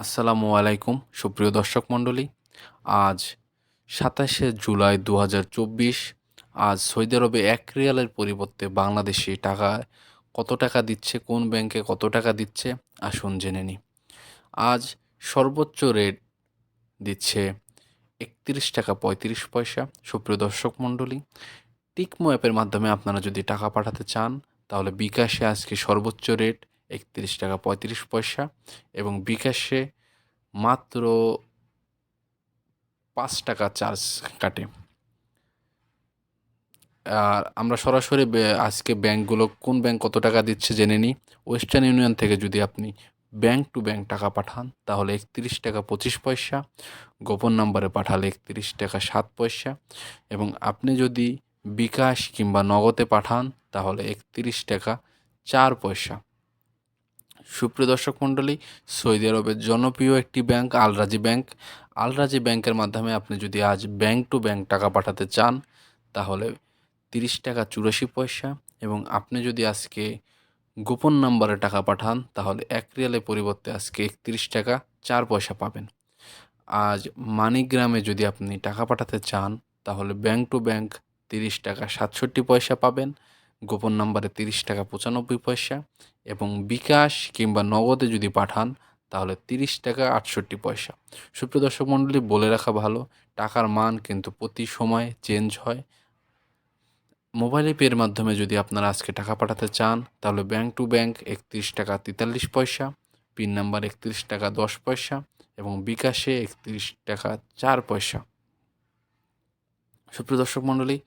আসসালামু আলাইকুম সুপ্রিয় দর্শক মণ্ডলী। আজ ২৭শে জুলাই ২০২৪। আজ সৌদি আরবে ১ রিয়ালের পরিবর্তে বাংলাদেশি টাকায় কত টাকা দিচ্ছে, কোন ব্যাংকে কত টাকা দিচ্ছে, আসুন জেনে নিই। আজ সর্বোচ্চ রেট দিচ্ছে ৩১ টাকা ৩৫ পয়সা। সুপ্রিয় দর্শক মণ্ডলী, টিকমো অ্যাপের মাধ্যমে আপনারা যদি টাকা পাঠাতে চান তাহলে বিকাশে আজকে সর্বোচ্চ রেট ৩১ টাকা ৩৫ পয়সা এবং বিকাশে মাত্র ৫ টাকা চার্জ কাটে। আর আমরা সরাসরি আজকে ব্যাংকগুলো কোন ব্যাংক কত টাকা দিচ্ছে জেনে নিই। ওয়েস্টার্ন ইউনিয়ন থেকে যদি আপনি ব্যাংক টু ব্যাংক টাকা পাঠান তাহলে ৩১ টাকা ২৫ পয়সা, গোপন নম্বরে পাঠালে ৩১ টাকা ৭ পয়সা এবং আপনি যদি বিকাশ কিংবা নগদে পাঠান তাহলে ৩১ টাকা ৪ পয়সা। সুপ্রিয় দর্শক মণ্ডলী, সৌদি আরবের জনপ্রিয় একটি ব্যাংক আল রাজি ব্যাংক। আল রাজি ব্যাংকের মাধ্যমে আপনি যদি আজ ব্যাংক টু ব্যাংক টাকা পাঠাতে চান তাহলে ৩০ টাকা ৮৪ পয়সা এবং আপনি যদি আজকে গোপন নাম্বারে টাকা পাঠান তাহলে ১ রিয়ালের পরিবর্তে আজকে ৩১ টাকা ৪ পয়সা পাবেন। আজ মানিগ্রামে যদি আপনি টাকা পাঠাতে চান তাহলে ব্যাংক টু ব্যাংক ৩০ টাকা ৬৭ পয়সা পাবেন, গোপন নাম্বারে ৩০ টাকা ৯৫ পয়সা এবং বিকাশ কিংবা নগদে যদি পাঠান তাহলে ৩০ টাকা ৬৮ পয়সা। সুপ্রিয় দর্শক মণ্ডলী, বলে রাখা ভালো, টাকার মান কিন্তু প্রতি সময় চেঞ্জ হয়। মোবাইল পের মাধ্যমে যদি আপনারা আজকে টাকা পাঠাতে চান তাহলে ব্যাংক টু ব্যাংক ৩১ টাকা ৪৩ পয়সা, পিন নাম্বার ৩১ টাকা ১০ পয়সা এবং বিকাশে ৩১ টাকা ৪ পয়সা। সুপ্রিয় দর্শক মণ্ডলী,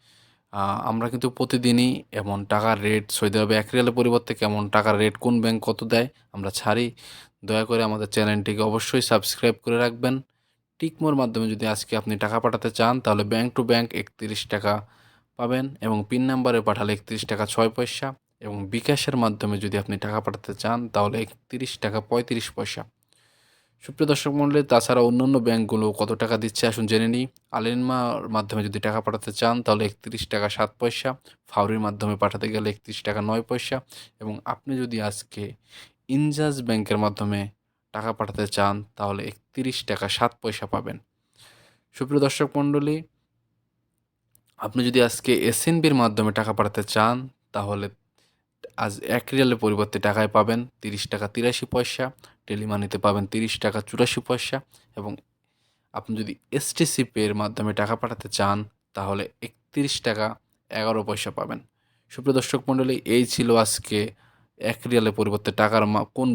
আমরা কিন্তু প্রতিদিনই এমন টাকার রেট সৌদি আরবে ১ রিয়ালের পরিবর্তে কেমন টাকার রেট কোন ব্যাংক কত দেয় আমরা ছাড়ি। দয়া করে আমাদের চ্যানেলটিকে অবশ্যই সাবস্ক্রাইব করে রাখবেন। টিকমোর মাধ্যমে যদি আজকে আপনি টাকা পাঠাতে চান তাহলে ব্যাংক টু ব্যাংক ৩১ টাকা পাবেন এবং পিন নাম্বারে পাঠালে ৩১ টাকা ৬ পয়সা এবং বিকাশের মাধ্যমে যদি আপনি টাকা পাঠাতে চান তাহলে ৩১ টাকা ৩৫ পয়সা। সুপ্রিয় দর্শক মণ্ডলী, তাছাড়া অন্যান্য ব্যাংকগুলো কত টাকা দিচ্ছে আসুন জেনে নিই। আলিনমার মাধ্যমে যদি টাকা পাঠাতে চান তাহলে ৩১ টাকা ৭ পয়সা, ফাউরির মাধ্যমে পাঠাতে গেলে ৩১ টাকা ৯ পয়সা এবং আপনি যদি আজকে ইনজাজ ব্যাংকের মাধ্যমে টাকা পাঠাতে চান তাহলে ৩১ টাকা ৭ পয়সা পাবেন। সুপ্রিয় দর্শক মণ্ডলী, আপনি যদি আজকে এসএনবির মাধ্যমে টাকা পাঠাতে চান তাহলে আজ ১ রিয়ালের পরিবর্তে টাকায় পাবেন ৩০ টাকা ৮৩ পয়সা, টেলিমানিতে পাবেন ৩০ টাকা ৮৪ পয়সা এবং আপনি যদি এসটিসি পের মাধ্যমে টাকা পাঠাতে চান তাহলে ৩১ টাকা ১১ পয়সা পাবেন। সুপ্রিয় দর্শক মণ্ডলী, এই ছিল আজকে ১ রিয়ালের পরিবর্তে টাকার কোন